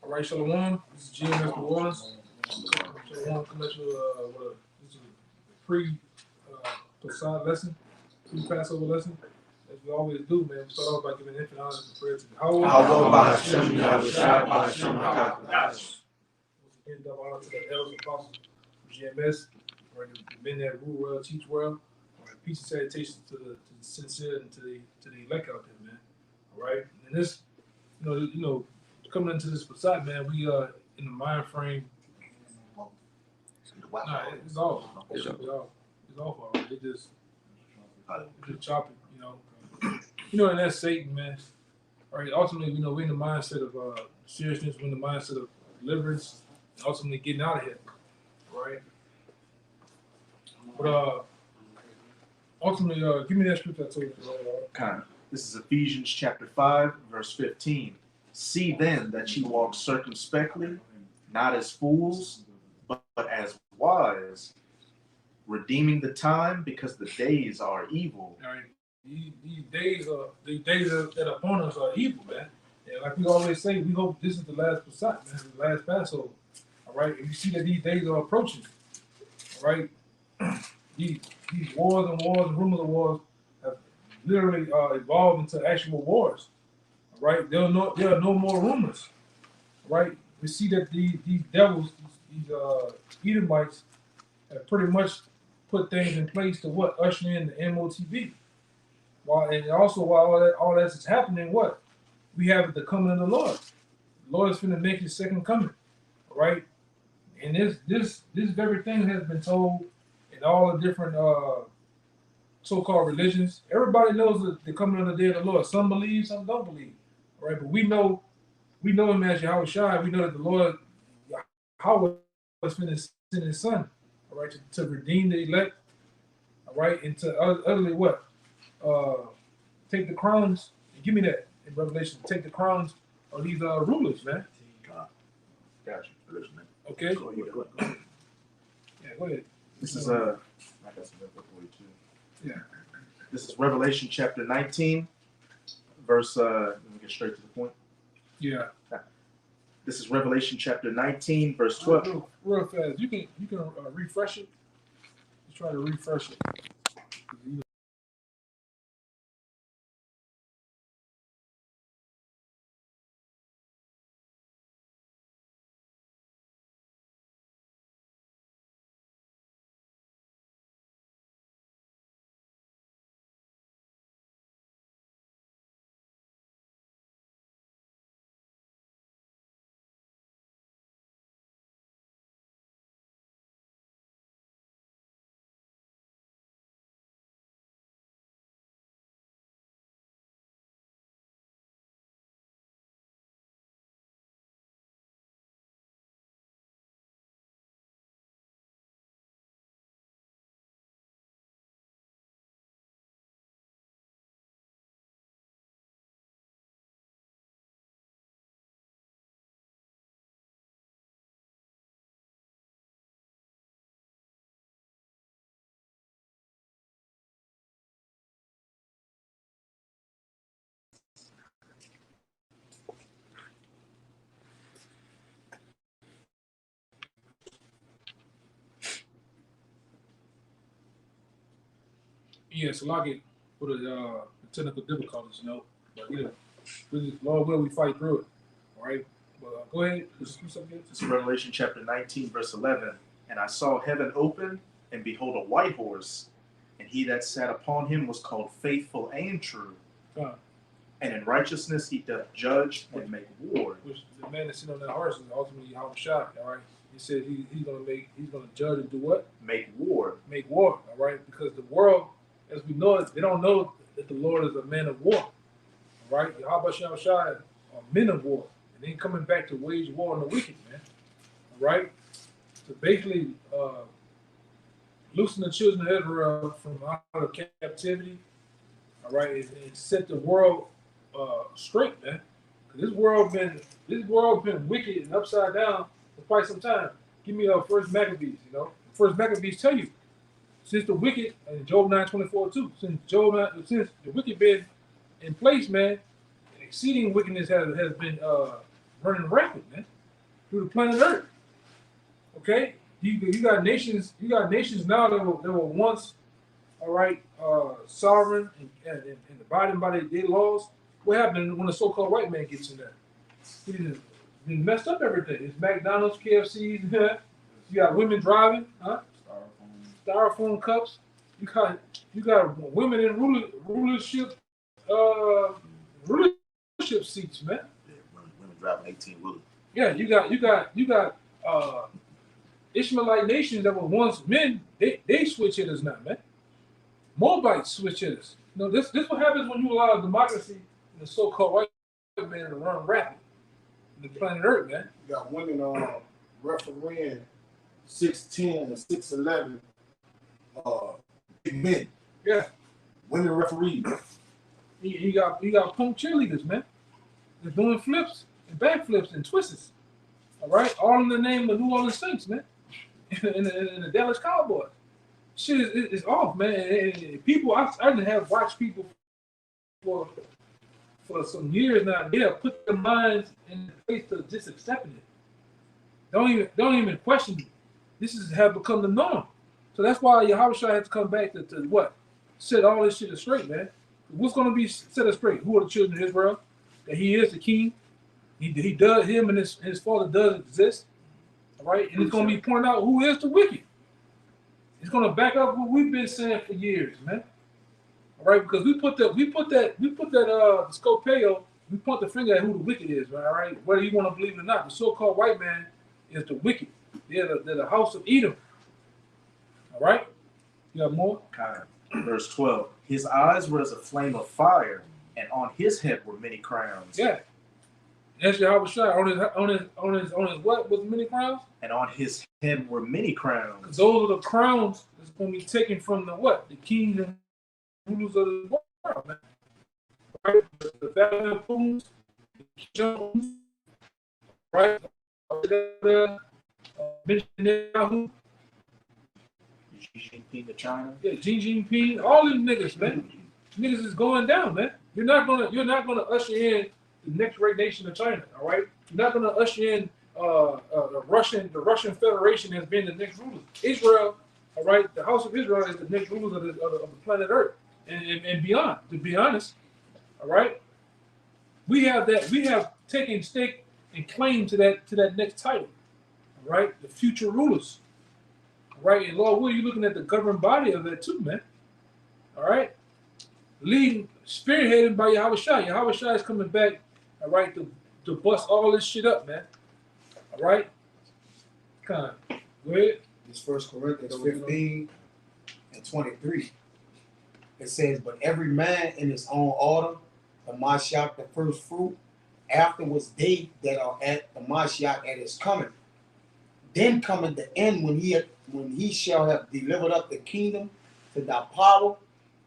All right, Shalom. This is GMS New Orleans. Shalom, come at you this is a pre-Passover lesson, pre-Passover lesson. As we always do, man, we start off by giving infinite honor and prayer to the Once again, double honor to the elders and apostles of GMS, right? The men that rule well, teach well. All right, peace and salutations to the sincere and to the elect out there, man. All right, and this, you know, coming into this Passat, man, we in the mind frame. Nah, it's off. It's off already. It's just chopping, you know. And that's Satan, man. All right. Ultimately, we're in the mindset of seriousness. We're in the mindset of deliverance, and ultimately getting out of here. Right. But ultimately, give me that scripture I told you. Kind of. This is Ephesians chapter 5, verse 15. See then that ye walk circumspectly, not as fools, but as wise, redeeming the time, because the days are evil. All right. These days that are upon us are evil, man. And like we always say, we hope this is the last Passat, man, the last Passover. All right. And you see that these days are approaching. All right. These wars and rumors of wars have literally evolved into actual wars. All right. There are no more rumors. All right. We see that these devils, these Edomites, have pretty much put things in place to usher in the MOTV. While all that's happening, we have the coming of the Lord. The Lord is finna make his second coming. All right. And this very thing has been told in all the different so-called religions. Everybody knows the coming of the day of the Lord. Some believe, some don't believe. All right, but we know him as Yahweh Shai. We know that the Lord Yahweh is finna send his son, all right, to redeem the elect, all right, and to utterly take the crowns, and give me that in Revelation, take the crowns of these rulers, man. Gotcha. Okay? Go ahead. Yeah, go ahead. This is I got some info for you too. Yeah. This is Revelation chapter 19, verse let me get straight to the point. Yeah. This is Revelation chapter 19, verse 12. Real fast. You can refresh it. Just try to refresh it. Yeah, so like it for the technical difficulties, But Lord will we fight through it. All right. But go ahead. This is Revelation chapter 19, verse 11. And I saw heaven open, and behold a white horse, and he that sat upon him was called Faithful and True. And in righteousness he doth judge and make war. Which the man that sitting on that horse is ultimately Yahweh Shai. All right. He said he's gonna judge and do what? Make war. Make war. All right. Because the world, as we know it, they don't know that the Lord is a man of war. All right. Yahweh Shai are men of war. And then coming back to wage war on the wicked, man. All right? To basically loosen the children of Israel from out of captivity, all right, and set the world straight, man. Because this world been wicked and upside down for quite some time. Give me First Maccabees, First Maccabees tell you, since the wicked, and Job 9:24 too, since the wicked been in place, man, exceeding wickedness has been running rampant, man. through the planet Earth. Okay, you got nations now that were once, all right, sovereign and abiding by their laws. What happened when the so-called white man gets in there? He didn't messed up everything. It's McDonald's, KFC's. You got women driving, huh? Styrofoam cups. You got women in rulership seats, man. Yeah, women driving 18-wheelers. Yeah, you got Ishmaelite nations that were once men. They switch hitters now, man. Moabites switch hitters. You know, this what happens when you allow democracy and the so-called white man to run rapid in the planet Earth, man. You got women refereeing 6'10" and 6'11", big men. Yeah. Women referees. You got punk cheerleaders, man. They're doing flips and backflips and twists. All right, all in the name of New Orleans Saints, man, and the Dallas Cowboys. Shit is off, man. And people, I have watched people for some years now. They have put their minds in the place of just accepting it. Don't even question it. This have become the norm. So that's why Yahushua had to come back to what? Set all this shit straight, man. What's going to be set straight? Who are the children of Israel? That he is the king. He does, him and his father does exist. All right? And it's going to be pointed out who is the wicked. It's going to back up what we've been saying for years, man. All right? Because we put that Scopeo, we point the finger at who the wicked is, all right? Whether you want to believe it or not, the so-called white man is the wicked. They're the house of Edom. All right? You have more? Verse 12. His eyes were as a flame of fire, and on his head were many crowns. Yeah. That's Yahushua. On his what was many crowns? And on his head were many crowns. Those are the crowns that's going to be taken from the what? The kings and rulers of the world, man. Right? The Babylonians, the Jones, right? Netanyahu. Xi Jinping of China. Yeah, Xi Jinping, all these niggas, man. Niggas is going down, man. You're not gonna usher in the next great nation of China, all right? You're not gonna usher in the Russian Federation has been the next ruler. Israel, all right, the house of Israel is the next rulers of the planet Earth and beyond. To be honest, all right, we have taken stake and claim to that next title, all right, the future rulers, all right, and Lord, you're looking at the governing body of that too, man, all right, spearheaded by Yahushua. Yahushua is coming back, all right, to bust all this shit up, man. All right? Go ahead. It's 1 Corinthians 15 and 23. It says, but every man in his own order, the Mashiach the first fruit, afterwards they that are at the Mashiach at his coming. Then cometh the end when he shall have delivered up the kingdom to thy power,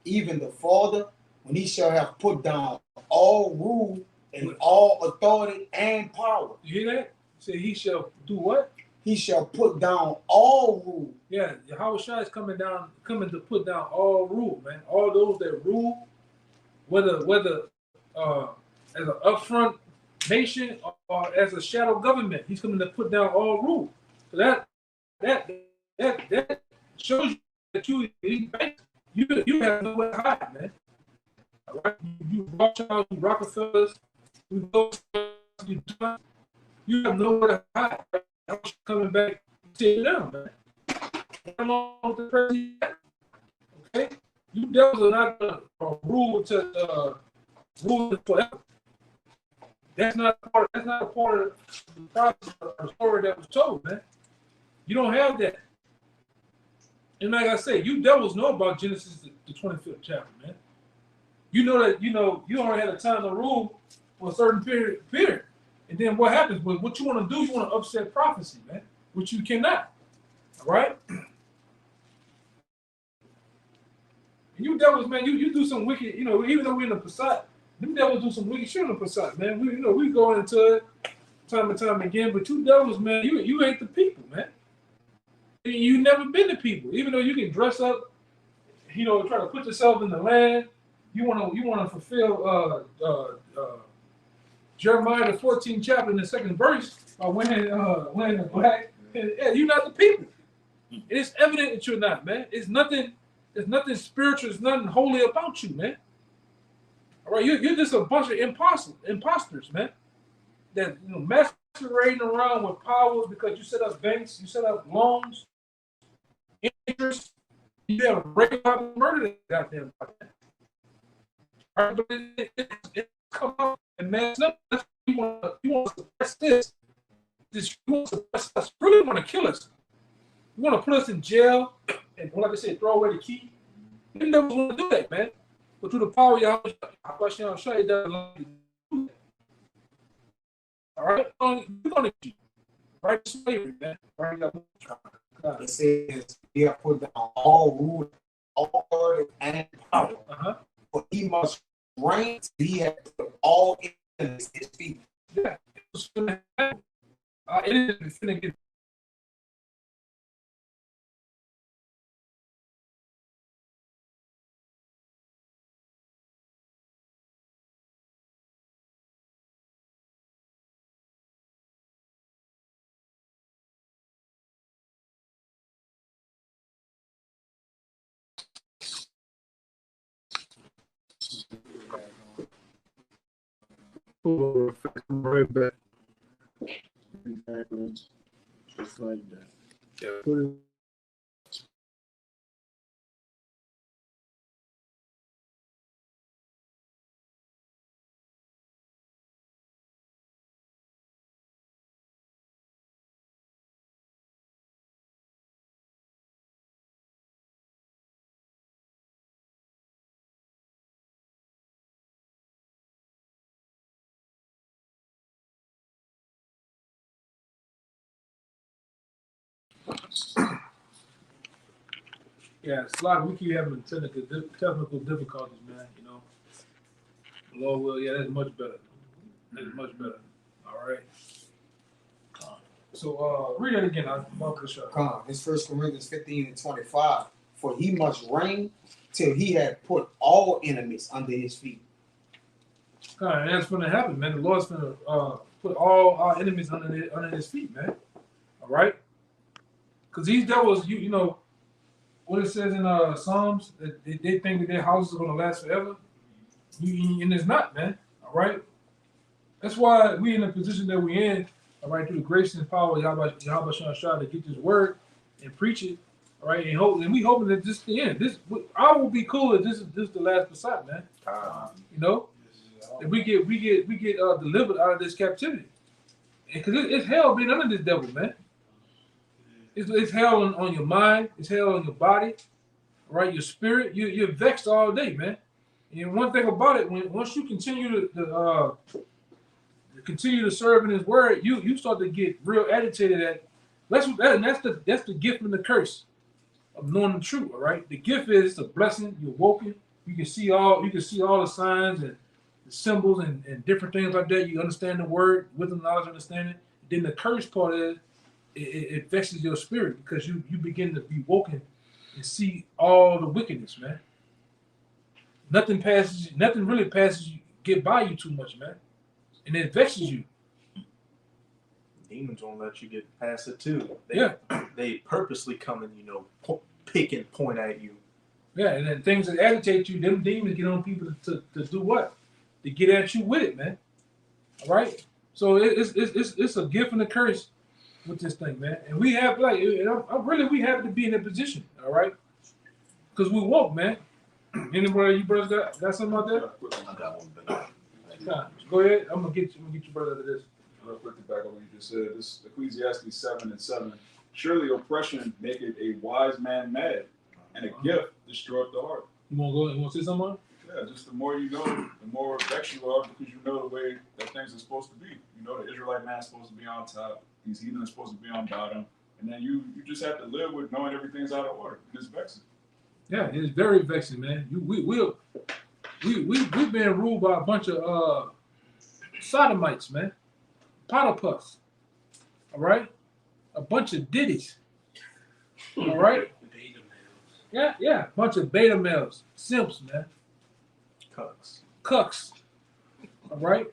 even the Father, when he shall have put down all rule and all authority and power. You hear that? Say he shall do what? He shall put down all rule. Yeah, Yahushua is coming to put down all rule, man. All those that rule, whether as an upfront nation or as a shadow government, he's coming to put down all rule. So that shows you that you have nowhere to hide, man. All right, you Rothschilds, you Rockefellers, you have nowhere to hide. Coming back, sit down, man. Come on with the president. Okay, you devils are not gonna rule forever. That's not a part of the process or story that was told, man. You don't have that. And like I say, you devils know about Genesis the 25th chapter, man. You know that you only had a time to rule for a certain period. And then what happens? But what you want to do, you want to upset prophecy, man, which you cannot. All right? And you devils, man, you do some wicked, even though we're in the Passat, them devils do some wicked shit in the Passat, man. We go into it time and time again, but you devils, man, you ain't the people, man. You never been the people. Even though you can dress up, try to put yourself in the land, you want to fulfill Jeremiah the 14th chapter in the 2nd verse by wearing the black. Yeah, you're not the people. It is evident that you're not, man. It's nothing. There's nothing spiritual. There's nothing holy about you, man. All right, you're just a bunch of imposters, man. That masquerading around with powers because you set up banks, you set up loans, interest. You have rape, murder that goddamn. Right, but it come out and mess up. You want to suppress this. You want to suppress us. You really want to kill us. You want to put us in jail and, like I said, throw away the key. You never want to do that, man. But through the power of Yahweh, I'll show you that. All right, we're gonna get you right slavery, man. Right, it says he have put down all rule, all order, and power. But he must reign. He had put all in his feet. Yeah, it was finna happen. It is finna get. Right back. Exactly. Just like that. Yeah, put it. Yeah, it's like we keep having technical difficulties, man. You know, the Lord will. Yeah, that's much better. That's much better. All right. So read it again. It's 1 Corinthians 15 and 25. For he must reign till he had put all enemies under his feet. And that's going to happen, man. The Lord's going to put all our enemies under his feet, man. All right? Because these devils, you know, what it says in Psalms, that they think that their houses are going to last forever. And it's not, man. All right? That's why we in the position that we're in, all right, through the grace and power of Yahweh Shah to get this word and preach it, all right, and we hoping that this is the end. I will be cool if this is the last Passat, man. You know, if we get delivered out of this captivity, because it's hell being under this devil, man. It's hell on your mind, it's hell on your body, all right, your spirit. You're vexed all day, man. And one thing about it, once you continue to serve in His word, you start to get real agitated at. That's the gift and the curse of knowing the truth. All right, the gift is a blessing. You're woken. You can see all the signs and the symbols and different things like that. You understand the word, wisdom, knowledge, understanding. Then the curse part is it vexes your spirit because you begin to be woken and see all the wickedness, man. Nothing really passes you, get by you too much, man. And it vexes you. Demons won't let you get past it too. They purposely come and pick and point at you. Yeah, and then things that agitate you, them demons get on people to do what? To get at you with it, man. All right. So it's a gift and a curse with this thing, man. And we have we have to be in that position, all right? Because we woke, man. Anybody you brothers got something out there? I got one, but Go ahead. I'm gonna get your brother to this. Real quick to back up what you just said. This Ecclesiastes 7:7. Surely oppression maketh a wise man mad, and a gift destroyeth the heart. You wanna go? You wanna say something? Yeah, just the more you know, the more vexed you are because you know the way that things are supposed to be. You know the Israelite man's supposed to be on top, these heathens are supposed to be on bottom, and then you just have to live with knowing everything's out of order. And it's vexing. Yeah, it's very vexing, man. We've been ruled by a bunch of sodomites, man. Potterpuffs. All right? A bunch of ditties. All right? Yeah. A bunch of beta males. Simps, man. Cucks. Cucks. All right?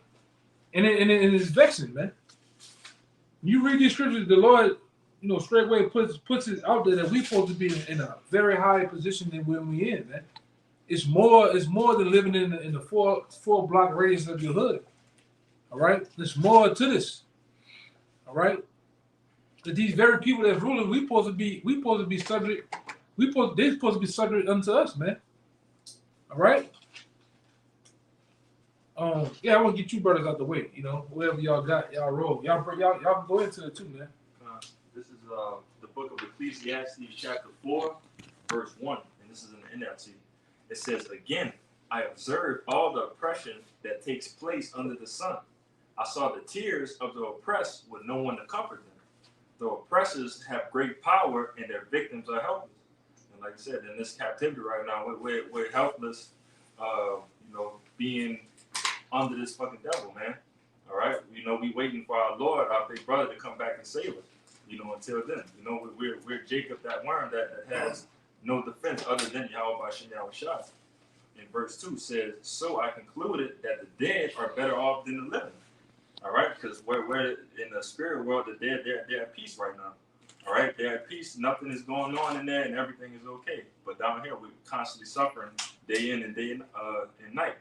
And it's vexing, man. You read these scriptures, the Lord, straightway puts it out there that we're supposed to be in a very high position than when we in, man. It's more than living in the four block radius of your hood. All right? There's more to this. All right? That these very people that's ruling, we supposed to be subject, they're supposed to be subject unto us, man. All right? Yeah, I want to get you brothers out the way, whatever y'all got, y'all roll. Y'all go into it too, man. This is the book of Ecclesiastes, chapter 4, verse 1, and this is in the NLT. It says, "Again, I observed all the oppression that takes place under the sun. I saw the tears of the oppressed with no one to comfort them. The oppressors have great power, and their victims are helpless." And like I said, in this captivity right now, we're helpless, being under this fucking devil, man. All right, we waiting for our Lord, our big brother, to come back and save us. Until then, we're Jacob, that worm that has no defense other than Yahweh Shai. And verse 2 says, "So I concluded that the dead are better off than the living." All right, because we're in the spirit world, the dead, they're at peace right now. All right, they're at peace. Nothing is going on in there, and everything is okay. But down here, we're constantly suffering day in and day in, and night.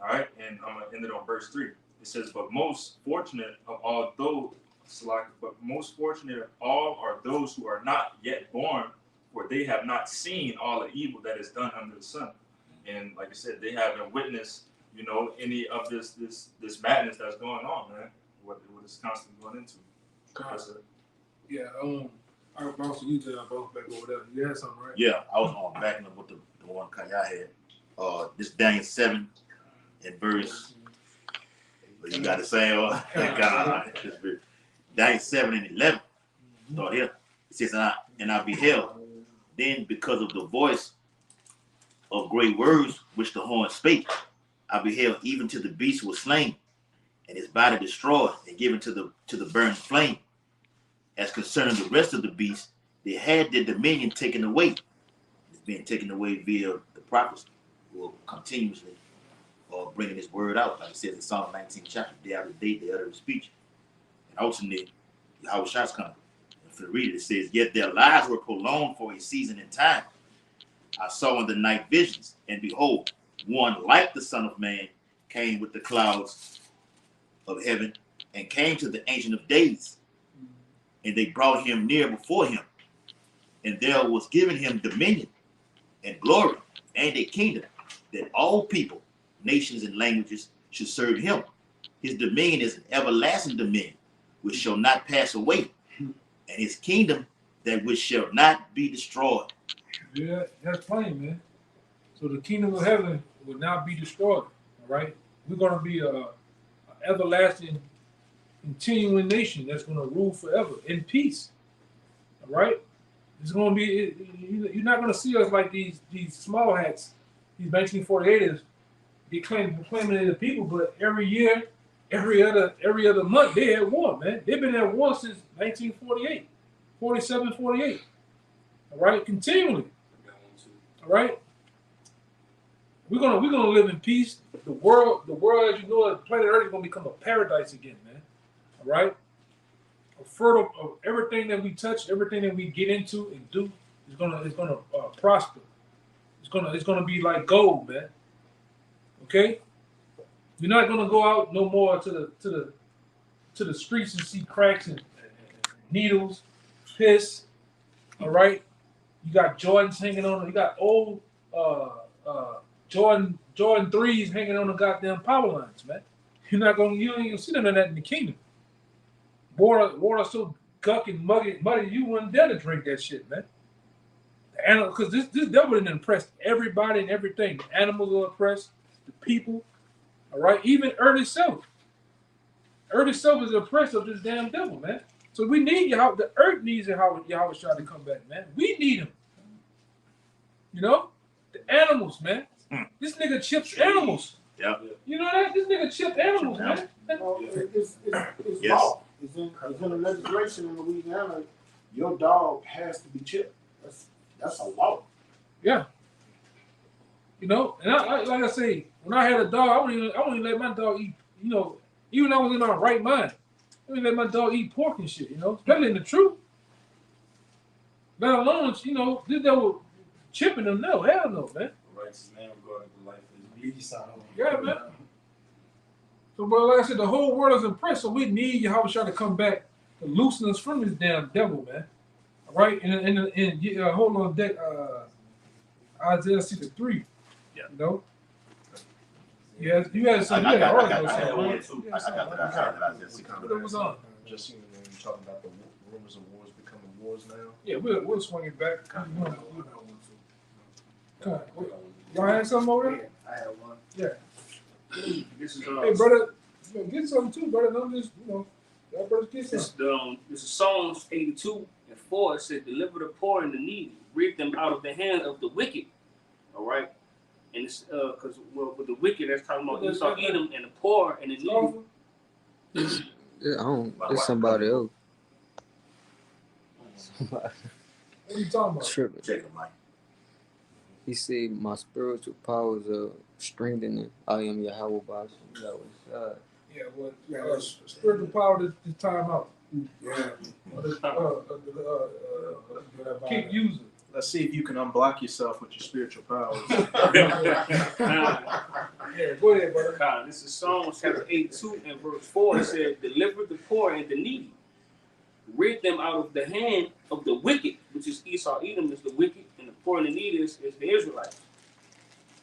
All right, and I'm gonna end it on verse 3. It says, "But most fortunate of all are those who are not yet born, for they have not seen all the evil that is done under the sun." And like I said, they haven't witnessed, any of this madness that's going on, man. What it's constantly going into. That's it. Yeah, I bounce you to bounce back over there. You had something, right? Yeah, I was on backing up with the one Kaya had. This Daniel 7 and verse. You got to say, Daniel 7 and 11. Start here. It says, and I beheld, then because of the voice of great words which the horn spake, I beheld even to the beast was slain, and his body destroyed and given to the burning flame. As concerning the rest of the beasts, they had their dominion taken away. It's being taken away via the prophets who are continuously bringing this word out. Like it says in Psalm 19 chapter, day after day, they utter speech. And ultimately, Yahweh Shai's coming. And if you read it, it says, "Yet their lives were prolonged for a season in time. I saw in the night visions, and behold, one like the Son of Man came with the clouds of heaven and came to the Ancient of Days. And they brought him near before him. And there was given him dominion and glory and a kingdom, that all people, nations, and languages should serve him. His dominion is an everlasting dominion, which shall not pass away, and his kingdom that which shall not be destroyed." Yeah, that's plain, man. So the kingdom of heaven will not be destroyed. All right, we're gonna be a everlasting, continuing nation that's gonna rule forever in peace. All right, it's gonna be. You're not gonna see us like these small hats, these 1948ers, proclaiming to the people. But every year, every other month, they at war, man. They've been at war since 1948, 47, 48. All right, continually. All right, we're gonna live in peace. The world, as you know, planet Earth is gonna become a paradise again, man. All right, a fertile of everything that we touch, everything that we get into and do is gonna prosper. It's gonna be like gold, man. Okay, you're not gonna go out no more to the streets and see cracks and needles, piss. All right. You got Jordans hanging on. You got old Jordan 3s hanging on the goddamn power lines, man. You ain't gonna see none of that in the kingdom. Water so guck and muddy, you wouldn't dare to drink that shit, man. The animal, because this devil didn't impress everybody and everything. The animals are oppressed, the people. All right, even Earth itself. Earth itself is oppressed of this damn devil, man. So we need Yahweh. The earth needs Yahweh Shai to come back, man. We need him. The animals, man. This nigga chips animals. Yeah. You know that? This nigga chips animals, man. It's Yes. law. It's in the legislation in Louisiana. Your dog has to be chipped. That's a law. Yeah. And I like I say, when I had a dog, I wouldn't even let my dog eat. Even when I was in my right mind. Let me let my dog eat pork and shit, you know, especially in the truth. Let alone, you know, this devil chipping them. No, hell no, man. Righteous man regarding the life of his least son. Yeah, man. So, but like I said, the whole world is impressed. So we need Yahweh Shah to come back to loosen us from this damn devil, man. All right, and hold on deck, Isaiah 63. Yeah. You know. Yeah, you had some. I Yeah, got article. one too. I got that. I just What was on? Just you know, you're talking about the rumors of wars becoming wars now. Yeah, we'll swing it back. Y'all had something over there? I have one. Yeah. This is Hey, brother, get something too, brother. Don't just, y'all brothers get This something. this is Psalms 82:4. It said, "Deliver the poor and the needy, rid them out of the hand of the wicked." All right, and it's because with the wicked, that's talking about Esau, Edom, and the poor and the needy. Yeah, I don't. It's somebody else. What are you talking about? Tripping. check it, Mike. He said, "My spiritual powers are strengthening. I am Yahweh Bashem." That was Yeah, spiritual power this time out. Yeah. Keep using. Let's see if you can unblock yourself with your spiritual powers. Yeah, go ahead, brother. This is Psalms chapter 82:4. It said, "Deliver the poor and the needy, rid them out of the hand of the wicked," which is Esau, Edom is the wicked, and the poor and the needy is the Israelites.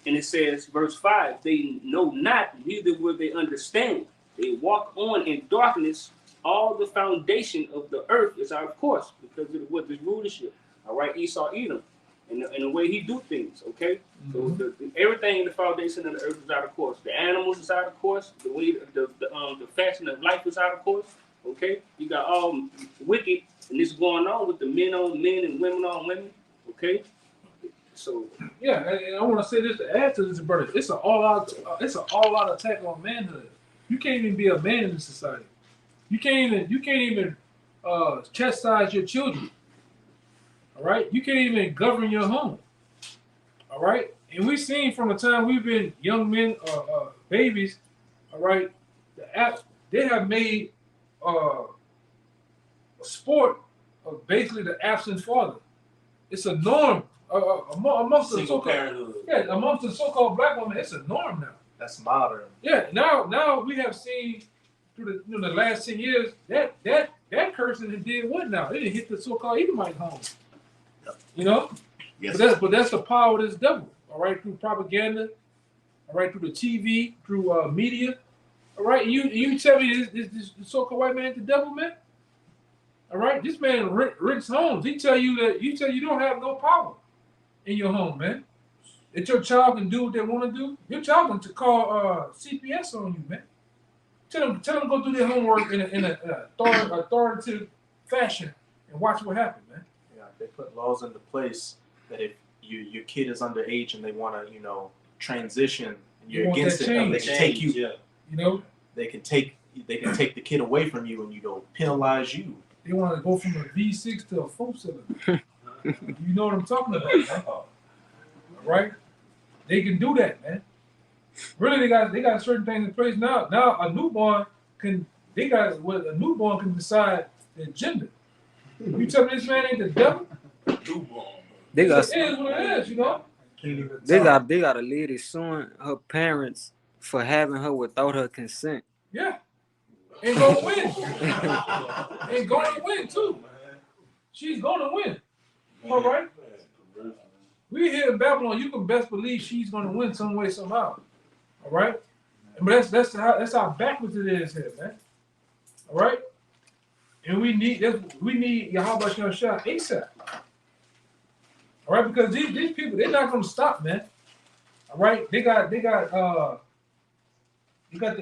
And it says, verse 5, "They know not, neither will they understand. They walk on in darkness. All the foundation of the earth is out of course because of what this rulership." All right, Esau, Edom, and the way he do things. Okay, so everything in the foundation of the earth is out of course. The animals is out of course. The way the fashion of life is out of course. Okay, you got all wicked, and this is going on with the men on men and women on women. Okay, so Yeah, and I want to say this to add to this, brother. It's an all-out attack on manhood. You can't even be a man in this society. You can't even chastise your children. All right, you can't even govern your home. All right, and we've seen from the time we've been young men, babies. All right, they have made a sport of basically the absent father. It's a norm amongst the amongst the so-called black women. It's a norm now. That's modern. Yeah, now we have seen through the last 10 years that cursing did what now? It didn't hit the so-called Edomite home. You know? Yes. But that's the power of this devil. All right, through propaganda, all right, through the TV, through media. All right, and you tell me this so-called white man is the devil, man? All right, this man rents homes. He tell you you don't have no power in your home, man. That your child can do what they want to do. Your child going to call CPS on you, man. Tell them to go do their homework in an authoritative fashion and watch what happens, man. Yeah, they put laws into place that if your kid is underage and they want to, transition, and you're against it, they can take you. You know, they can take the kid away from you and penalize you. they want to go from a V6 to a 4-cylinder. You know what I'm talking about, man? All right? They can do that, man. Really, they got certain things in place now. Now a newborn can decide their gender. You tell me this man ain't the devil? They got It is what it is, you know. they got a lady suing her parents for having her without her consent. Yeah. Ain't gonna win. Ain't gonna win too. She's gonna win. All right. We here in Babylon, you can best believe she's gonna win some way, somehow. All right. But that's how backwards it is here, man. All right. And we need Yahweh Shah ASAP. All right, because these people, they're not gonna stop, man. All right, they got the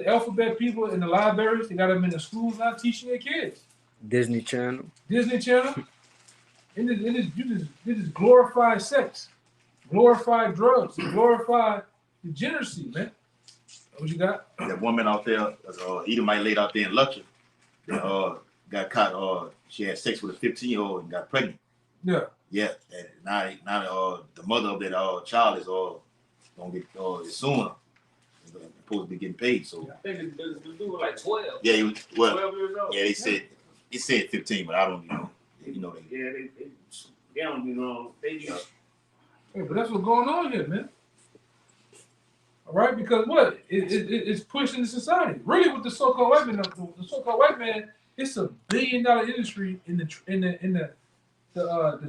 alphabet people in the libraries. They got them in the schools now teaching their kids. Disney Channel. And this glorify sex, glorify drugs, glorify degeneracy, man. What you got? That woman out there, Edomite laid out there in Luxor, got caught. She had sex with a 15-year-old and got pregnant. Yeah. Yeah. And now the mother of that child is gonna get suing her. supposed to be getting paid. So I think the dude was like 12. yeah, he was, well, 12 years old. yeah, it said 15, but I don't know. You know they. Yeah, they don't be wrong. They just Hey, but that's what's going on here, man. All right, because what? It's pushing the society. Really, with the so-called white man, the so-called white man, it's $1 billion industry in the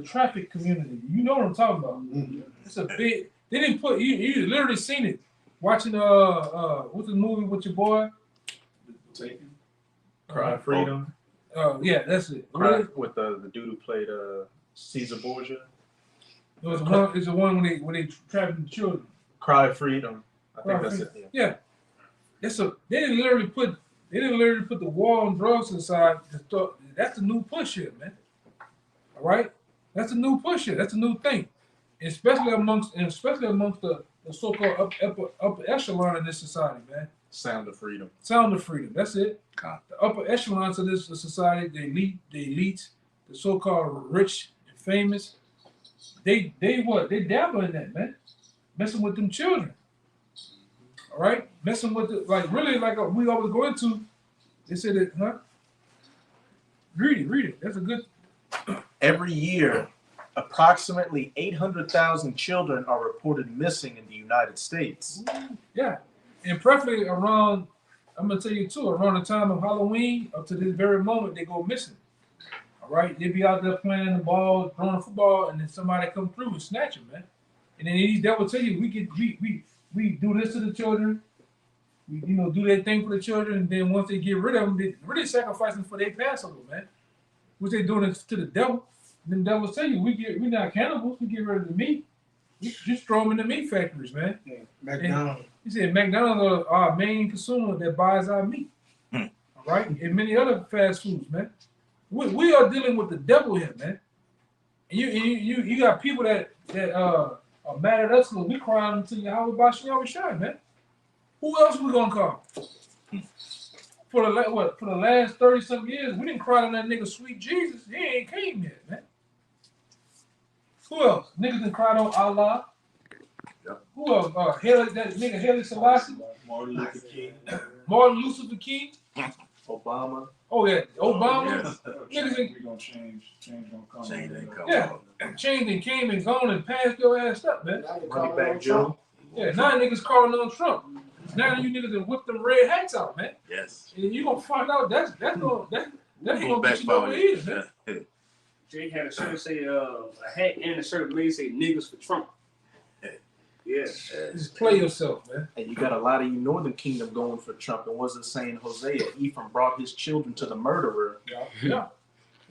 traffic community. You know what I'm talking about? Mhm. It's a big. They didn't put you literally seen it watching what's the movie with your boy? Taken. Cry of Freedom. Yeah, that's it. Cry Really? with the dude who played Caesar Borgia. It's the one when they trafficking children. Cry of Freedom. I think Cry that's of it. Yeah. They didn't literally put the war on drugs aside. That's the new push here, man. All right, that's a new push here. That's a new thing, especially amongst the so-called upper echelon in this society, man. Sound of Freedom. Sound of freedom. That's it. God. The upper echelons of this society, the elites, the so-called rich and famous, they dabble in that, man. Messing with them children. All right, messing with we always go into. They said that, huh? Read it. That's a good. Every year, approximately 800,000 children are reported missing in the United States. Yeah, and preferably around. I'm gonna tell you too. Around the time of Halloween, up to this very moment, they go missing. All right, they be out there playing the ball, throwing the football, and then somebody come through and snatch them, man. And then these devils tell you we do this to the children. We do their thing for the children, and then once they get rid of them, they really sacrificing for their Passover, man. Which they doing it to the devil. And then devils tell you we not cannibals. We get rid of the meat. We just throw them in the meat factories, man. Yeah, McDonald's. He said McDonald's are our main consumer that buys our meat. All right, and many other fast foods, man. We are dealing with the devil here, man. And you got people that are mad at us because we crying until Yahweh Bashem Shine, man. Who else we gonna call? For the last 30-something years, we didn't cry on that nigga sweet Jesus. He ain't came yet, man. Who else? Niggas done cried on Allah. Yep. Who else? That nigga Haile Selassie. Martin Luther King. Martin Luther King. Obama. Oh yeah, Obama. Change, Niggas ain't, we gonna change. Change gonna come. Change ain't come. yeah, changed and came and gone and passed your ass up, man. Moneyback Joe. Yeah, now niggas calling on Trump. Now you niggas done whip them red hats out, man. Yes. And you gonna find out that's gonna get you backfire over here, man. Yeah. Jake had a shirt say a hat and a shirt blade say niggas for Trump. Yeah. Just play yourself, man. And you got a lot of you Northern Kingdom going for Trump. And wasn't saying Hosea, Ephraim brought his children to the murderer. Yeah.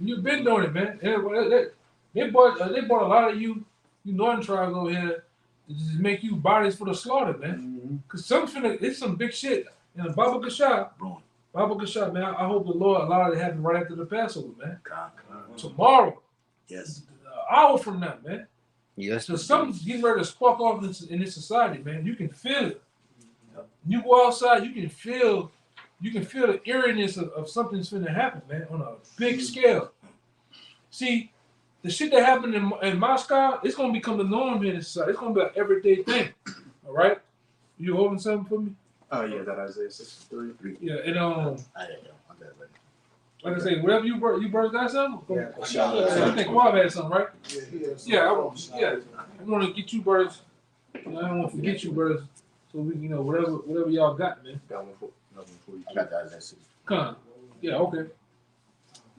You've been doing it, man. They bought a lot of you Northern tribes over here to just make you bodies for the slaughter, man. Cause it's some big shit. And the Baba Gashad, man. I hope the Lord allowed it to happen right after the Passover, man. God. Tomorrow, Yes. an hour from now, man. Yes. So something's getting ready to spark off in this society, man. You can feel it. You go outside, you can feel the eeriness of something's finna happen, man, on a big scale. See, the shit that happened in Moscow, it's gonna become the norm here in this society. It's gonna be an everyday thing. All right? You holding something for me? Oh yeah, that Isaiah 63. Yeah, and I got it. like I say, whatever you brothers got something? Yeah, I think Quab had something, right? Yeah, I want to get you brothers. I don't want to forget you brothers. So we, whatever y'all got, man. Got one for you. I got that. That's it. Come on. Yeah, okay.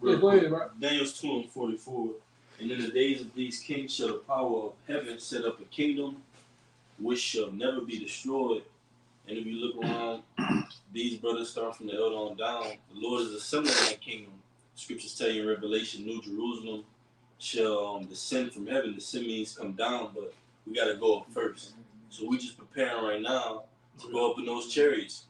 Yeah, go ahead, right? Daniel's 2:44. And in the days of these kings shall the power of heaven set up a kingdom which shall never be destroyed. And if you look around, these brothers start from the elder on down. The Lord is assembling that kingdom. Scriptures tell you in Revelation, New Jerusalem shall descend from heaven. The Simeons come down, but we got to go up first. So we just preparing right now to go up in those chariots.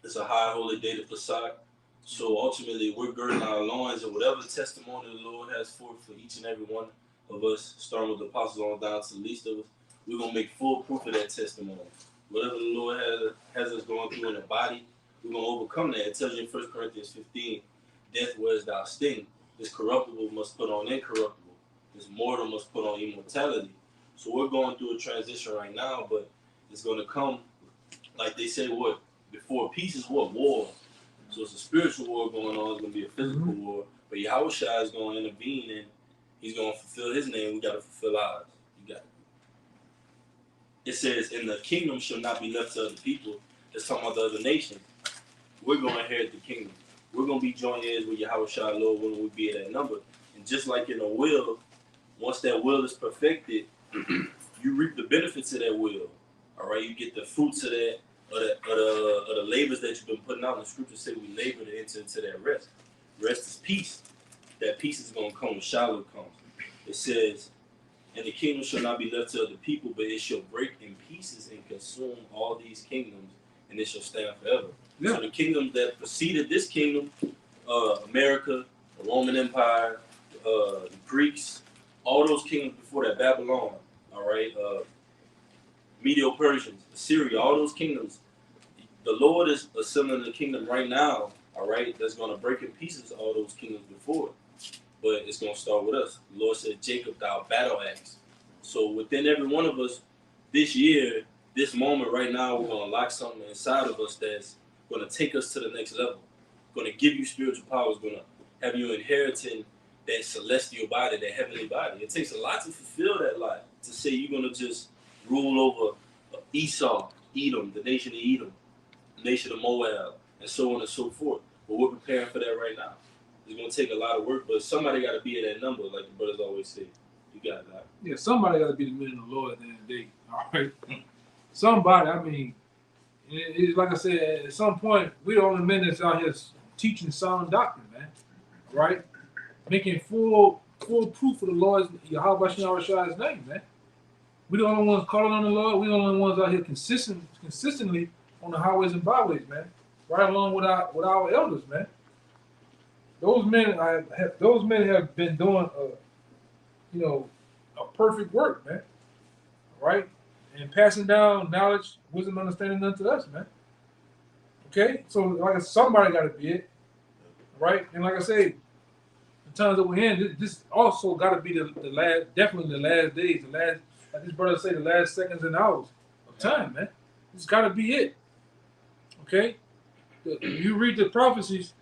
It's a high holy day to Pesach. So ultimately, we're girding our loins, and whatever testimony the Lord has for each and every one of us, starting with the apostles on down to the least of us, we're going to make full proof of that testimony. Whatever the Lord has us going through in the body, we're going to overcome that. It tells you in 1 Corinthians 15, death wears thy sting. This corruptible must put on incorruptible. This mortal must put on immortality. So we're going through a transition right now, but it's going to come like they say, what before peace is what war. So it's a spiritual war going on. It's gonna be a physical war. But Yahushua is gonna intervene and he's gonna fulfill his name. We gotta fulfill ours. You got it. It says, "And the kingdom shall not be left to other people." It's talking about the other nations. We're gonna inherit the kingdom. We're gonna be joint heirs with Yahushua, Lord, when we be at that number. And just like in a will, once that will is perfected, you reap the benefits of that will. All right, you get the fruits of that, of the labors that you've been putting out. And the scriptures say we labor to enter into that rest. Rest is peace. That peace is gonna come when Shiloh comes. It says, "And the kingdom shall not be left to other people, but it shall break in pieces and consume all these kingdoms, and it shall stand forever." Yeah. So the kingdoms that preceded this kingdom, America, the Roman Empire, the Greeks, all those kingdoms before that, Babylon, all right, Medo-Persians, Assyria, all those kingdoms, the Lord is assembling the kingdom right now, all right, that's going to break in pieces all those kingdoms before. But it's going to start with us. The Lord said, "Jacob, thou battle axe." So within every one of us, this year, this moment right now, we're going to lock something inside of us that's going to take us to the next level, going to give you spiritual powers, going to have you inheriting that celestial body, that heavenly body. It takes a lot to fulfill that lot, to say you're going to just rule over Esau, Edom, the nation of Edom, the nation of Moab, and so on and so forth. But we're preparing for that right now. It's going to take a lot of work, but somebody got to be at that number, like the brothers always say. You got that. Yeah, somebody got to be the men of the Lord at the end of the day. All right, somebody. I mean, it's like I said, at some point, we're the only men that's out here teaching sound doctrine, man. Right, making full proof of the Lord's Yahweh's name, man. We're the only ones calling on the Lord. We're the only ones out here consistently on the highways and byways, man. Right along with our elders, man. Those men have been doing a perfect work, man. Right? And passing down knowledge, wisdom, understanding unto us, man. Okay? So like somebody gotta be it. Right? And like I say, the times that we're in, this also gotta be the last, definitely the last days, the last, like this brother say, the last seconds and hours of time, man. It's gotta be it. Okay? You read the prophecies,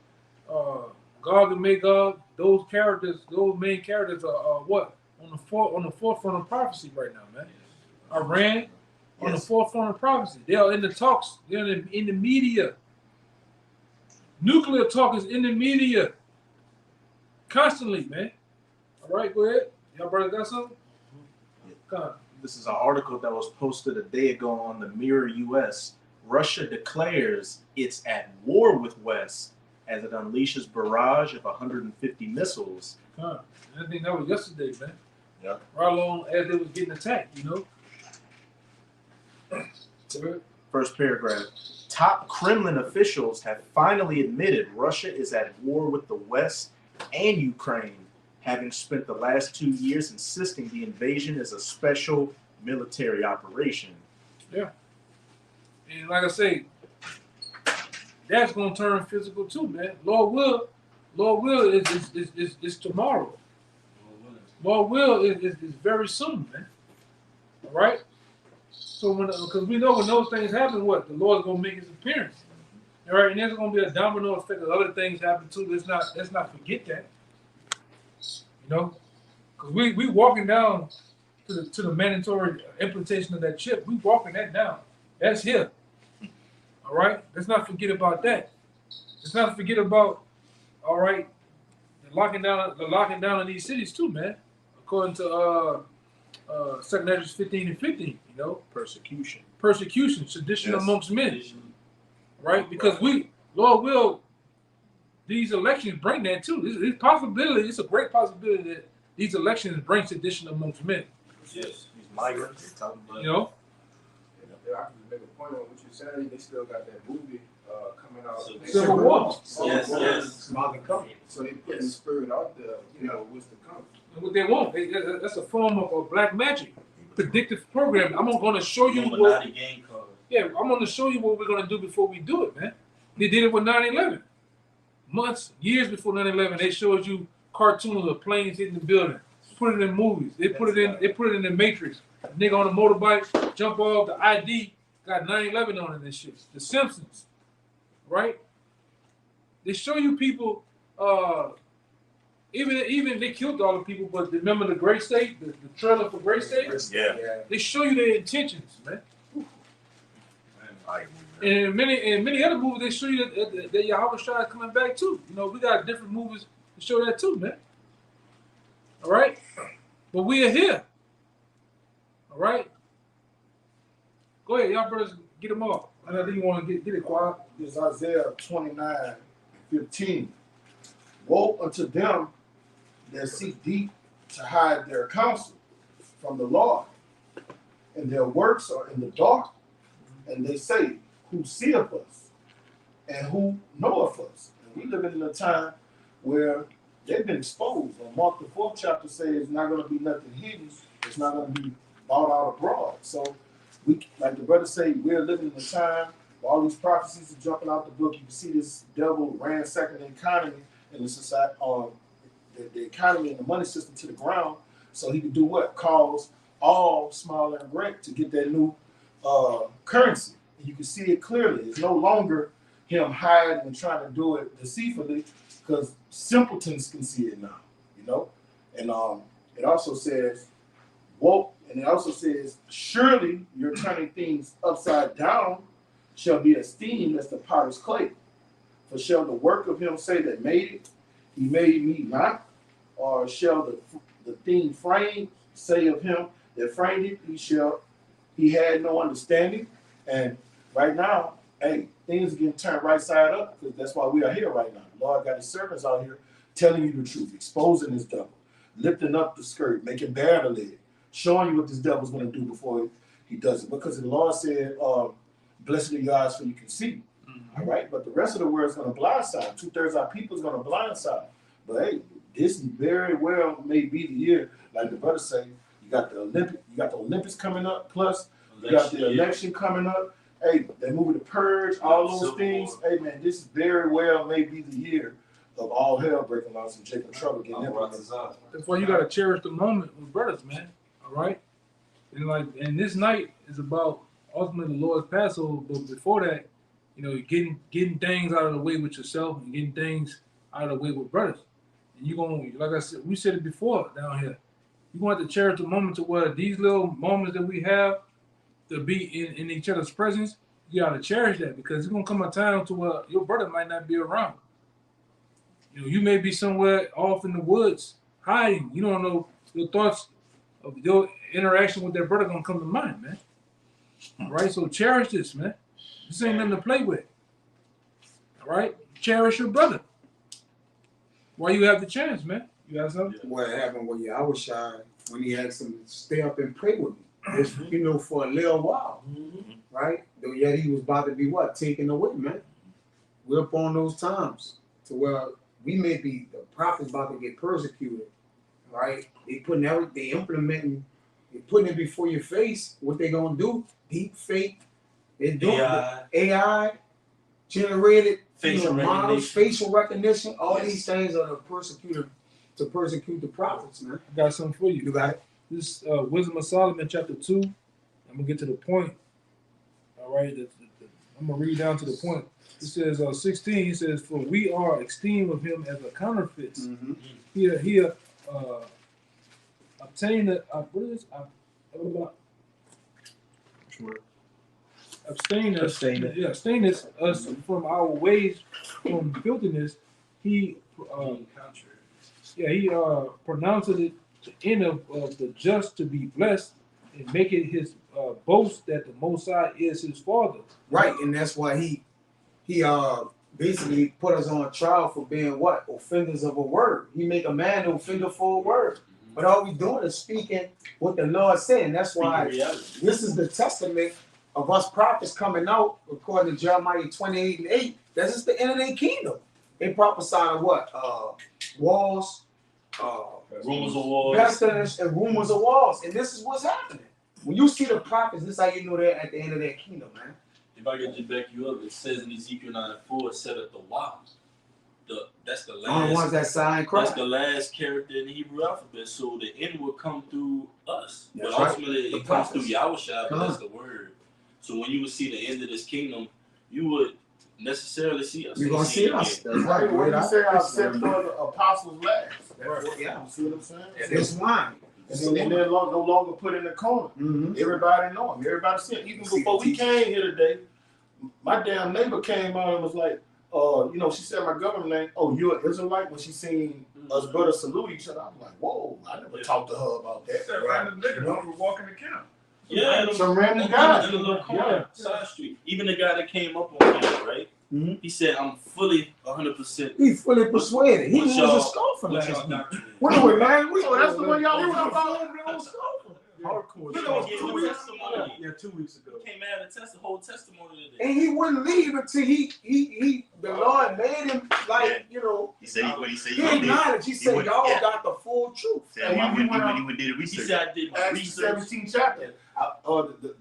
Gog and Magog, those main characters are what? On the forefront of prophecy right now, man. Iran on the forefront of prophecy. They are in the talks. They're in the media. Nuclear talk is in the media. Constantly, man. All right, go ahead. Y'all brother got something? Come on. This is an article that was posted a day ago on the Mirror US. Russia declares it's at war with West as it unleashes barrage of 150 missiles. I think that was yesterday, man. Yeah. Right along as they was getting attacked, First paragraph. Top Kremlin officials have finally admitted Russia is at war with the West and Ukraine, having spent the last 2 years insisting the invasion is a special military operation. Yeah. And like I say, that's gonna turn physical too, man. Lord will is tomorrow. Lord will is very soon, man. All right. So because we know when those things happen, what the Lord's gonna make His appearance. All right, and there's gonna be a domino effect of other things happen too. Let's not forget that. Because we walking down to the mandatory implementation of that chip. We walking that down. That's here. All right. Let's not forget about that. Let's not forget about, all right, the locking down of these cities too, man. According to 2 Ezra 15 and 15, persecution, sedition amongst men, right? Because Lord will, these elections bring that too. It's a great possibility that these elections bring sedition amongst men. Yes. These migrants, Yeah, I can make a point on what you're saying. They still got that movie coming out. Civil War. Yes. So they put the spirit out there, what's to come. And what they want, that's a form of black magic, predictive programming. I'm going to show you what. Yeah, I'm going to show you what we're going to do before we do it, man. They did it with 9/11. Years before 9/11, they showed you cartoons of planes hitting the building. Put it in movies. They put it in the Matrix. A nigga on a motorbike, jump off the ID, got 9/11 on it and shit. The Simpsons, right? They show you people. Even they killed all the people, but remember the Great State, the trailer for Great State? Yeah. They show you their intentions, man. And in many other movies, they show you that Yahweh Shai is coming back too. You know, we got different movies to show that too, man. All right? But we are here. All right? Go ahead, y'all brothers, get them off. I think you want to get it quiet. Is Isaiah 29:15. Woe unto them that seek deep to hide their counsel from the Lord, and their works are in the dark, and they say, who seeth us, and who knoweth us? And we live in a time where they've been exposed. Mark the 4th chapter says it's not going to be nothing hidden. It's not going to be bought out abroad. So we, like the brother say, we're living in a time where all these prophecies are jumping out the book. You can see this devil ransacking the economy and the society, the economy and the money system to the ground, so he can do what? Cause all small and great to get that new currency. And you can see it clearly. It's no longer him hiding and trying to do it deceitfully, because simpletons can see it now, you know. And it also says, woe, and it also says, surely your turning things upside down shall be esteemed as the potter's clay. For shall the work of him say that made it, he made me not? Or shall the thing framed say of him that framed it, he had no understanding? And right now, hey, things are getting turned right side up, because that's why we are here right now. The Lord got his servants out here telling you the truth, exposing this devil, lifting up the skirt, making bare the leg, showing you what this devil's going to do before he does it. Because the Lord said, blessed are your eyes for you can see. All right, but the rest of the world is going to blindside. 2/3 of our people is going to blindside. But hey, this very well may be the year, like the brother say. You got the Olympics coming up, plus you got the election coming up. Hey, they moving to purge, all those things. Hey man, this very well may be the year of all hell breaking loose and Jacob trouble getting implemented. That's why you gotta cherish the moment with brothers, man. All right, and this night is about ultimately the Lord's Passover. But before that, you know, getting things out of the way with yourself and getting things out of the way with brothers. And you're gonna, like I said, we said it before down here. You're gonna have to cherish the moment to where these little moments that we have to be in each other's presence. You gotta cherish that, because it's gonna come a time to where your brother might not be around. You know, you may be somewhere off in the woods hiding. You don't know, your thoughts of your interaction with that brother gonna come to mind, man. All right, so cherish this, man. This ain't nothing to play with. All right, cherish your brother while you have the chance, man. You have something? What happened with Yahweh Shai when he asked him to stay up and pray with me, just, you know, for a little while, right? Though yet he was about to be what? Taken away, man. We're up on those times to where we may be, the prophets about to get persecuted, right? They putting they implementing, they putting it before your face. What they gonna do? Deep fake. They're doing AI generated models, facial recognition. All these things are to persecute the prophets, man. I got something for you. You got it. This Wisdom of Solomon, chapter 2. I'm gonna get to the point. All right, I'm gonna read down to the point. It says 16. He says, "For we are esteemed of him as a counterfeit. He obtained what is abstain us from our ways, from filthiness. He pronounced it the end of the just to be blessed, and make it his boast that the Most High is his father." Right, and that's why he basically put us on trial for being what? Offenders of a word. He make a man an offender for a word. But all we doing is speaking what the Lord said. And that's why this is the testament of us prophets coming out, according to Jeremiah 28:8. This is the end of their kingdom. They prophesied of what? Walls, rumors of wars, pestilence, and rumors of wars. And this is what's happening. When you see the prophets, this is how you know they're at the end of their kingdom, man. If I could just back you up, it says in Ezekiel 9:4, set up the wow. That's the last. The ones that sign Christ. That's the last character in the Hebrew alphabet. So the end will come through us, That's but right. ultimately The it comes prophets. through Yahushua. But that's the word. So when you would see the end of this kingdom, you would necessarily see us. You're gonna see us. That's right. When you say I said for the apostles last. Right. Yeah. You see what I'm saying? It's wine. And then they're no longer put in the corner. Mm-hmm. Everybody know them. Everybody see them. Even before we came here today, my damn neighbor came out and was like, she said my government name. Oh, you're an Israelite? When she seen us brothers salute each other, I was like, whoa, I never talked to her about that. That random nigga who was walking the camp. Yeah, some random guy in the little corner, side street. Even the guy that came up on camera, right? Mm-hmm. He said, "I'm fully 100%." He's fully persuaded. He was a scoffer What's last y'all week. doctrine? Wait, man. That's the one y'all He was was a about. full-blown scoffer. Hardcore. Look at him give a testimony. Yeah, 2 weeks ago. Came out and the whole testimony today. And he wouldn't leave until the Lord made him He said what he said. he acknowledged. He said, y'all got the full truth. Said he did He research. said, "I did my Acts research." 17 chapter.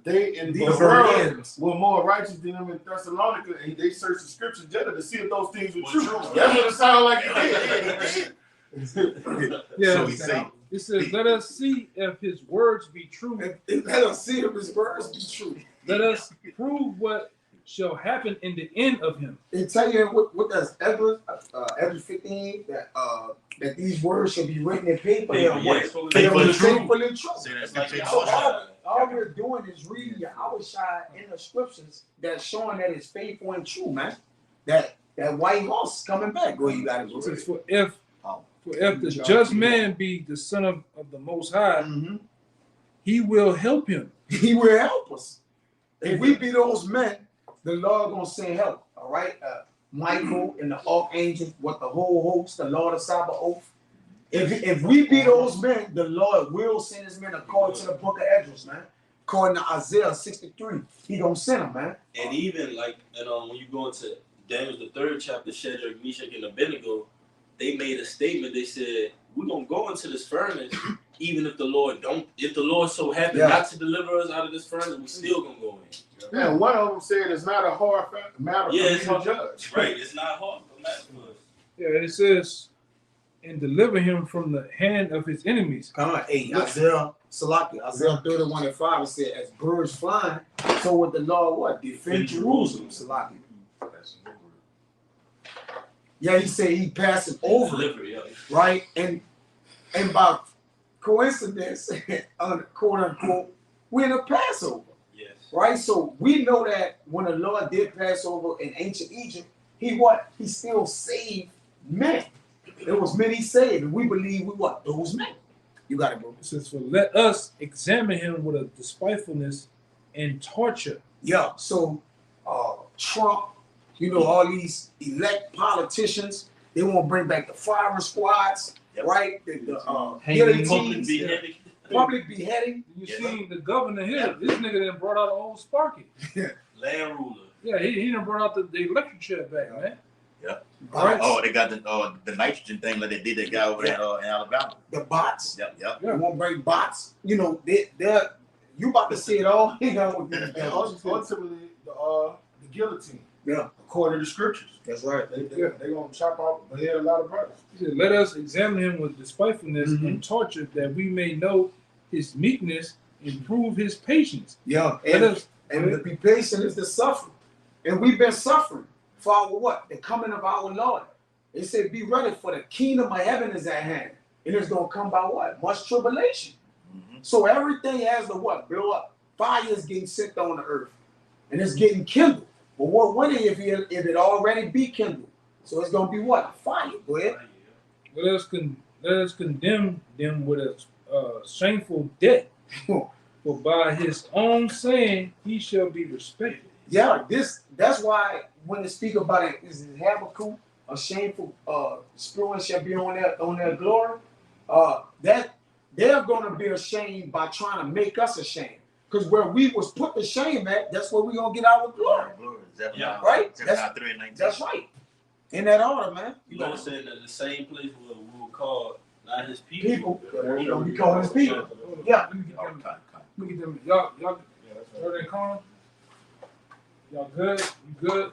They in the These world were more righteous than them in Thessalonica, and they searched the scriptures together to see if those things were true. That's what it sounded like it did. Yeah. So he said. It says, let us see if his words be true. And let us see if his words be true. Let us prove what shall happen in the end of him. And tell you what does Ezra 15 that these words should be written in paper. Faithful, and yes. faithfully true. Say that's Like the y'all- All we're doing is reading your Awashai in the scriptures that's showing that it's faithful and true, man. That white horse is coming back. Go, you gotta go. It says, for if the just man be the son of the Most High, he will help him. He will help us. If we be those men, the Lord gonna send help. All right, Michael and the archangel, what the whole host, the Lord of Sabaoth. If we be those men, the Lord will send his men according to the book of Esdras, man. According to Isaiah 63, he gonna send them, man. And even when you go into Daniel the 3rd chapter, Shadrach, Meshach, and Abednego, they made a statement. They said, "We're gonna go into this furnace, even if the Lord don't. If the Lord so happen not to deliver us out of this furnace, we still gonna go in." And one of them said it's not a hard matter for me to judge. Right, it's not hard for us. Yeah, and it says, and deliver him from the hand of his enemies. Come on, Isaiah 31:5 said, as birds flying, so would the Lord what? Defend Jerusalem, Salaki. Yeah, he said he passed it over, right? And by coincidence, quote unquote, we're in a Passover. Yes. Right? So we know that when the Lord did pass over in ancient Egypt, he still saved men. There was many saved, and we believe those men. You got it, bro. It says, for let us examine him with a despitefulness and torture. Yeah, so Trump, all these elect politicians, they want to bring back the firing squads, right? The guillotines, public beheading. You see the governor here, this nigga done brought out an old Sparky. Land ruler. Yeah, he done brought out the electric chair back, man. Yeah. Right. Oh, they got the nitrogen thing like they did that guy over there in Alabama. The bots. Yep. They want to bring bots. You about to see it all. Ultimately, the guillotine. Yeah. According to the scriptures. That's right. They gonna chop off the head of a lot of brothers. He said, let us examine him with despitefulness and torture, that we may know his meekness and prove his patience. Yeah. And to be patient is to suffer. And we've been suffering for our what? The coming of our Lord. They said, be ready, for the kingdom of heaven is at hand. And it's going to come by what? Much tribulation. So everything has to what? Blow up. Fire is getting sent on the earth. And it's getting kindled. But what would it if it already be kindled? So it's going to be what? Fire. Go ahead. Let us condemn them with a shameful debt. For by his own saying he shall be respected. Yeah, that's why when they speak about it, is it Habakkuk, a shameful spewing shall be on their glory. That they're gonna be ashamed by trying to make us ashamed. Because where we was put to shame at, that's where we're gonna get our glory. Yeah. Right? That's 3 and 19. That's right. In that order, man. You know what I'm saying? That the same place where we will call not his people. We're gonna be calling his people. Yeah. Let me get them. Y'all they calling? Y'all good? You good?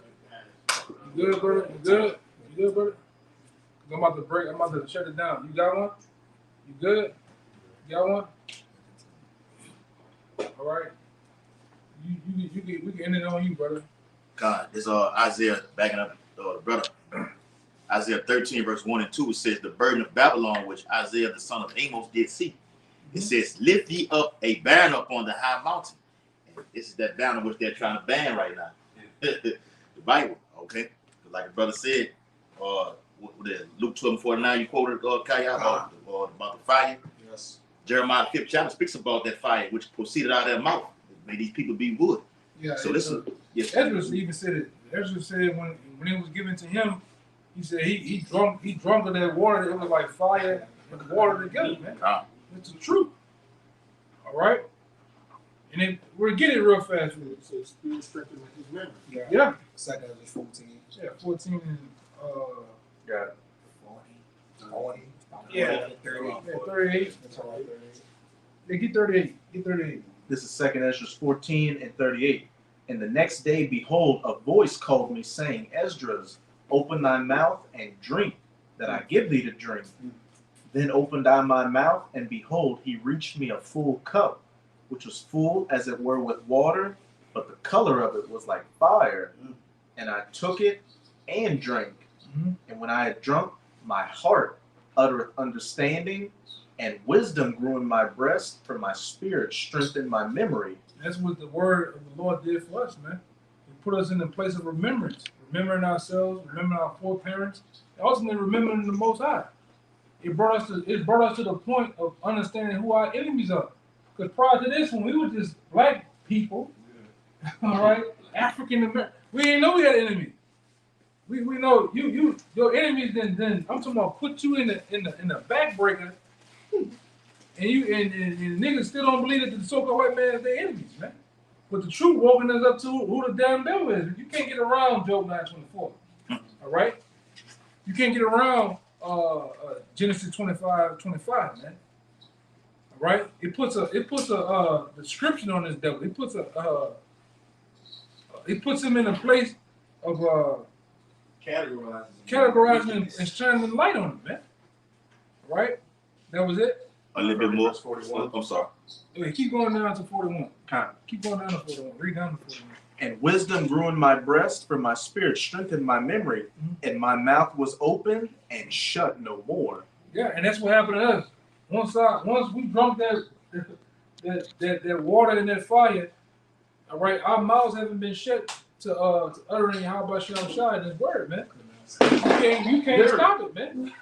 You good, brother? You good? You good, brother? I'm about to break. I'm about to shut it down. You got one? You good? You got one? All right. we can end it on you, brother. God, this Isaiah backing up the brother. Isaiah 13, verse 1 and 2, it says, the burden of Babylon, which Isaiah the son of Amos did see. It says, lift ye up a banner upon the high mountain. And this is that banner which they're trying to ban right now. The Bible, okay? Like the brother said, Luke 12:49, you quoted Kaya about the fire. Yes. Jeremiah 5th chapter speaks about that fire which proceeded out of their mouth. May these people be wood. Yeah. So this is yes. Ezra even said it. Ezra said when it was given to him, he said he drunk of that water. It was like fire and water together, man. It's the truth. All right. And then we'll get it real fast. It says spirit strengthening his memory. Yeah. Second is 14. Yeah, 14 and Got it. 40. Yeah. 38. Yeah, 38. That's all right, 38. Yeah, get 38. Get 38. This is 2 Ezra 14 and 38. And the next day, behold, a voice called me, saying, Esdras, open thy mouth and drink, that I give thee to drink. Then opened I my mouth, and behold, he reached me a full cup, which was full as it were with water, but the color of it was like fire. And I took it and drank. And when I had drunk, my heart uttereth understanding, and wisdom grew in my breast, for my spirit strengthened my memory. That's what the word of the Lord did for us, man. It put us in the place of remembrance, remembering ourselves, remembering our foreparents, and ultimately remembering the Most High. It brought us to the point of understanding who our enemies are. Because prior to this, when we were just black people, all right, African American, we didn't know we had enemies. We know your enemies. Then I'm talking about put you in the backbreaker, and niggas still don't believe that the so-called white man is their enemies, man. But the truth walking us up to who the damn devil is. You can't get around Job 9:24. All right, you can't get around Genesis 25:25, man. All right, it puts a description on this devil. It puts him in a place of categorizing and shining light on him, man. All right, that was it. A little bit more. 41. I'm sorry. Wait, keep going down to 41. Keep going down to 41. Read down to 41. And wisdom grew in my breast, for my spirit strengthened my memory, and my mouth was open and shut no more. Yeah, and that's what happened to us. Once we drunk that water and that fire, all right, our mouths haven't been shut to uttering how about Shem Shai in this word, man. You can't stop it, man.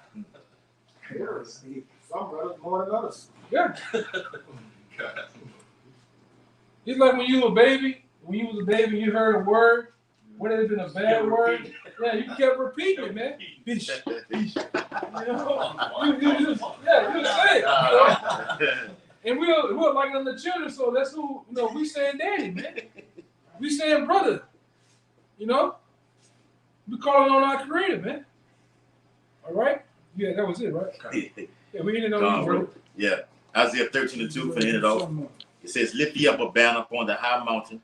Some brothers more than others. Yeah. It's like when you was a baby. When you was a baby, you heard a word. Would it have been a bad word? Yeah, you kept repeating it, man. Bish, bish. You know, you just say it. You know? And we're like them the children, so that's who we saying daddy, man. We saying brother. You know, we calling on our creator, man. All right. Yeah, that was it, right? Yeah, we ended on bro. Yeah, Isaiah 13:2 for the end it off. It says, lift ye up a banner upon the high mountain,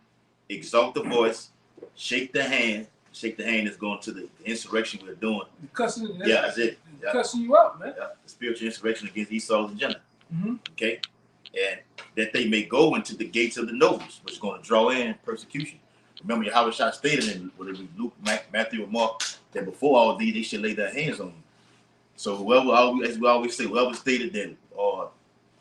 exalt the voice, shake the hand. Shake the hand is going to the insurrection we're doing. Cussing, that's it. Yeah. Cussing you out, man. Yeah. The spiritual insurrection against Esau's agenda. Okay? And that they may go into the gates of the nobles, which is going to draw in persecution. Remember, Yahweh Shah stated in whether it be Luke, Matthew, or Mark, that before all these, they should lay their hands on you. So whoever, as we always say, whoever stated that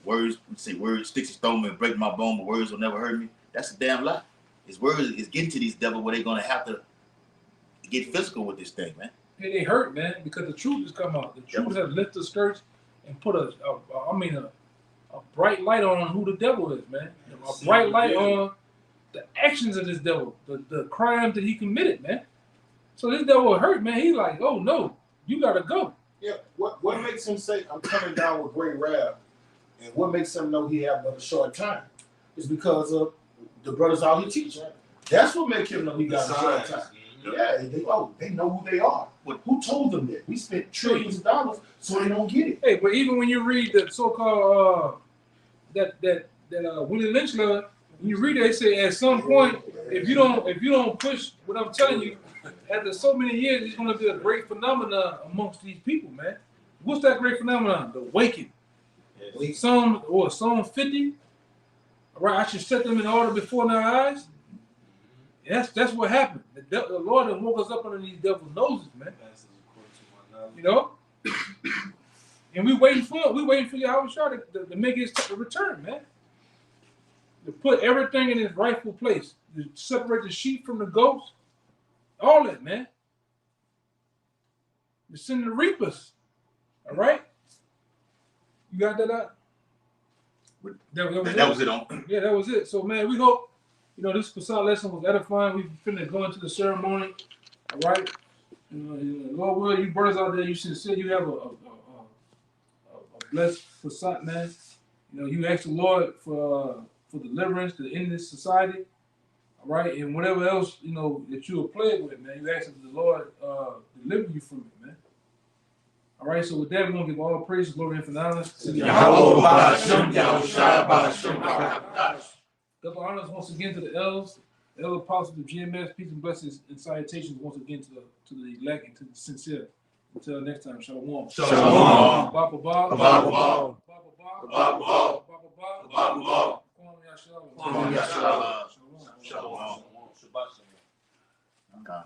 words sticks and stone may break my bone, but words will never hurt me, that's a damn lie. His words is getting to these devils where they're going to have to get physical with this thing, man. They hurt, man, because the truth has come out. The truth has lifted the skirts and put a bright light on who the devil is, man. A bright light on the actions of this devil, the crimes that he committed, man. So this devil hurt, man. He's like, oh no, you gotta go. Yeah. What makes him say I'm coming down with great wrath, and what makes him know he have but a short time, is because of the brothers out here teaching. That's what makes him know he got a short time. Yeah, they know who they are. But who told them that? We spent trillions of dollars so they don't get it. Hey, but even when you read the so-called that Willie Lynch letter, when you read it, they say at some point, if you don't push what I'm telling you, after so many years, it's going to be a great phenomenon amongst these people, man. What's that great phenomenon? The waking. Psalm 50. All right, I should set them in order before their eyes. That's what happened. The Lord done woke us up under these devil's noses, man. You know? And we waiting for Yahweh Shah to make his return, man. To put everything in its rightful place. To separate the sheep from the goats. All that, man. To send the reapers. All right? You got that out? That was it on. Yeah, that was it. So, man, we hope, this Passat lesson was edifying. We finna go into the ceremony. All right? Lord will, you brothers out there, you sincere, you have a blessed Passat, man. You ask the Lord for deliverance to end this society. All right? And whatever else, that you are plagued with, man, you ask that the Lord deliver you from it, man. All right, so with that, we're going to give all praise, glory, and honor to Yahweh. Double honors once again to the elders, the elder apostles of GMS, peace and blessings and salutations once again to the elect and to the sincere. Until next time, shalom. Shalom. Baba Baba. Baba Baba. Baba Baba. Shalom. Shalom. Shalom.